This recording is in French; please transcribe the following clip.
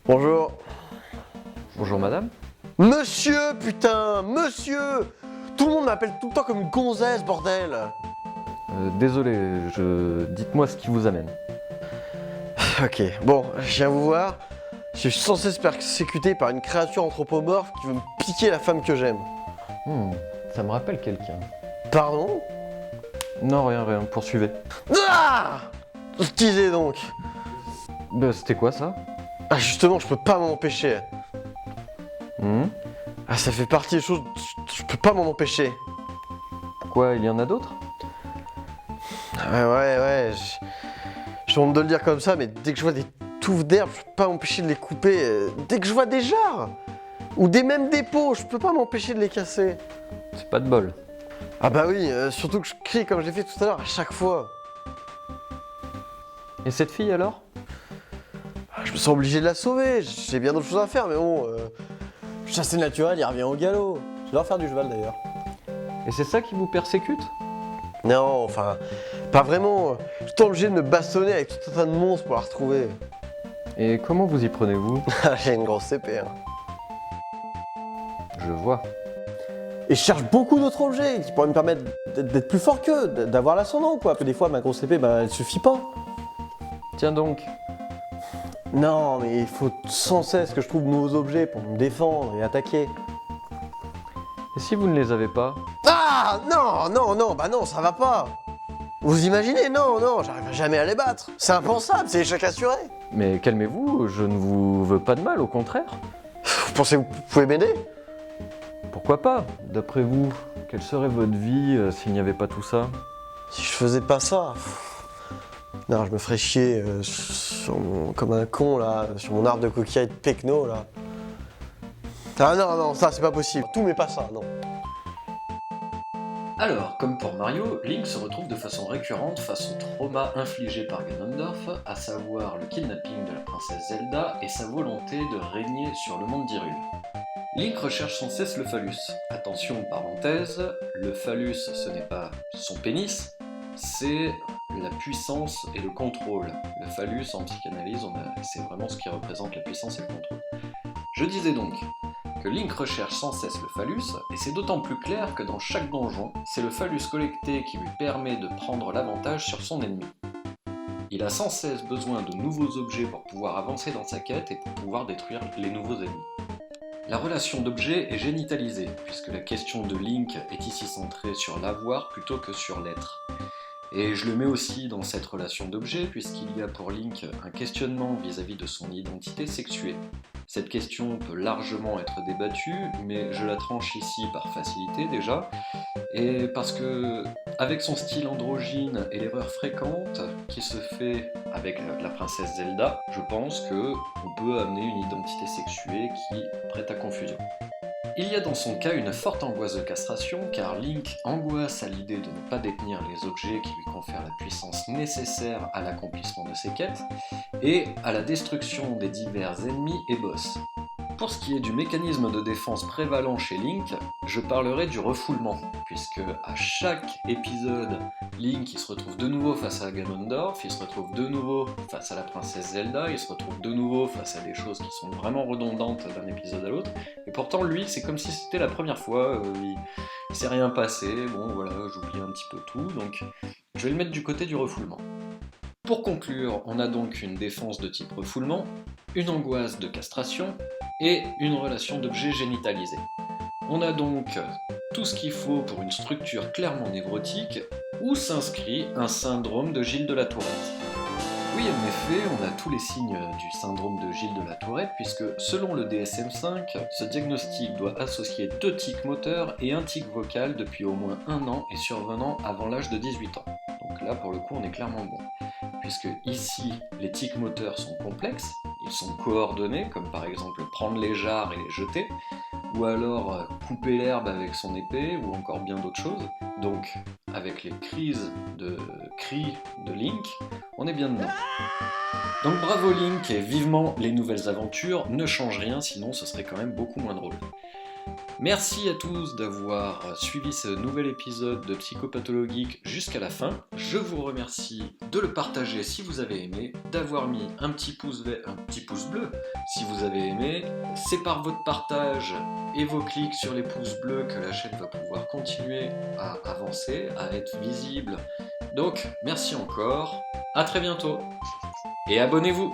Bonjour. Bonjour madame. Monsieur, putain, monsieur! Tout le monde m'appelle tout le temps comme une gonzesse, bordel! Désolé, dites-moi ce qui vous amène. Ok, bon, je viens vous voir. Je suis sans cesse persécuté par une créature anthropomorphe qui veut me piquer la femme que j'aime. Ça me rappelle quelqu'un. Pardon? Non, rien, poursuivez. Ah! Disais donc. C'était quoi ça? Ah, justement, je peux pas m'en empêcher. Ah, ça fait partie des choses, je peux pas m'en empêcher. Pourquoi, il y en a d'autres? Ouais, j'ai honte de le dire comme ça, mais dès que je vois des touffes d'herbe, je peux pas m'empêcher de les couper. Dès que je vois des jarres, ou même des pots, je peux pas m'empêcher de les casser. C'est pas de bol. Ah bah oui, surtout que je crie comme je l'ai fait tout à l'heure à chaque fois. Et cette fille alors? Je me sens obligé de la sauver, j'ai bien d'autres choses à faire, mais bon... Chasser naturel, il revient au galop. Je dois faire du cheval d'ailleurs. Et c'est ça qui vous persécute? Non, enfin, pas vraiment. Je suis obligé de me bastonner avec tout un tas de monstres pour la retrouver. Et comment vous y prenez-vous? J'ai une grosse épée. Hein. Je vois. Et je cherche beaucoup d'autres objets qui pourraient me permettre d'être plus fort qu'eux, d'avoir l'ascendant quoi. Parce que des fois, ma grosse épée, elle suffit pas. Tiens donc. Non, mais il faut sans cesse que je trouve de nouveaux objets pour me défendre et attaquer. Et si vous ne les avez pas? Ah non, bah non, ça va pas. Vous imaginez? Non, j'arriverai jamais à les battre. C'est impensable, c'est échec assuré. Mais calmez-vous, je ne vous veux pas de mal, au contraire. Vous pensez que vous pouvez m'aider? Pourquoi pas? D'après vous, quelle serait votre vie s'il n'y avait pas tout ça? Si je faisais pas ça... Non, je me ferais chier comme un con là, sur mon arbre de coquillages de pecno là. Ah non, ça c'est pas possible. Tout mais pas ça, non. Alors, comme pour Mario, Link se retrouve de façon récurrente face au trauma infligé par Ganondorf, à savoir le kidnapping de la princesse Zelda et sa volonté de régner sur le monde d'Hyrule. Link recherche sans cesse le phallus. Attention, parenthèse, le phallus ce n'est pas son pénis, c'est la puissance et le contrôle. Le phallus en psychanalyse, c'est vraiment ce qui représente la puissance et le contrôle. Je disais donc que Link recherche sans cesse le phallus, et c'est d'autant plus clair que dans chaque donjon, c'est le phallus collecté qui lui permet de prendre l'avantage sur son ennemi. Il a sans cesse besoin de nouveaux objets pour pouvoir avancer dans sa quête et pour pouvoir détruire les nouveaux ennemis. La relation d'objet est génitalisée, puisque la question de Link est ici centrée sur l'avoir plutôt que sur l'être. Et je le mets aussi dans cette relation d'objet, puisqu'il y a pour Link un questionnement vis-à-vis de son identité sexuée. Cette question peut largement être débattue, mais je la tranche ici par facilité déjà, et parce que, avec son style androgyne et l'erreur fréquente qui se fait avec la princesse Zelda, je pense qu'on peut amener une identité sexuée qui prête à confusion. Il y a dans son cas une forte angoisse de castration, car Link angoisse à l'idée de ne pas détenir les objets qui lui confèrent la puissance nécessaire à l'accomplissement de ses quêtes, et à la destruction des divers ennemis et boss. Pour ce qui est du mécanisme de défense prévalent chez Link, je parlerai du refoulement, puisque à chaque épisode, Link il se retrouve de nouveau face à Ganondorf, il se retrouve de nouveau face à la princesse Zelda, il se retrouve de nouveau face à des choses qui sont vraiment redondantes d'un épisode à l'autre, et pourtant lui c'est comme si c'était la première fois, il s'est rien passé, bon voilà, j'oublie un petit peu tout, donc je vais le mettre du côté du refoulement. Pour conclure, on a donc une défense de type refoulement, une angoisse de castration, et une relation d'objet génitalisé. On a donc tout ce qu'il faut pour une structure clairement névrotique, où s'inscrit un syndrome de Gilles de la Tourette. Oui, en effet, on a tous les signes du syndrome de Gilles de la Tourette, puisque selon le DSM-5, ce diagnostic doit associer 2 tics moteurs et un tic vocal depuis au moins 1 an et survenant avant l'âge de 18 ans. Donc là, pour le coup, on est clairement bon. Puisque ici, les tics moteurs sont complexes, ils sont coordonnés, comme par exemple prendre les jarres et les jeter, ou alors couper l'herbe avec son épée, ou encore bien d'autres choses, Donc, avec les cris de Link, on est bien dedans. Donc bravo Link et vivement les nouvelles aventures, ne change rien sinon ce serait quand même beaucoup moins drôle. Merci à tous d'avoir suivi ce nouvel épisode de Psychopathologique jusqu'à la fin. Je vous remercie de le partager si vous avez aimé, d'avoir mis un petit pouce bleu si vous avez aimé. C'est par votre partage et vos clics sur les pouces bleus que la chaîne va pouvoir continuer à avancer, à être visible. Donc merci encore, à très bientôt et abonnez-vous.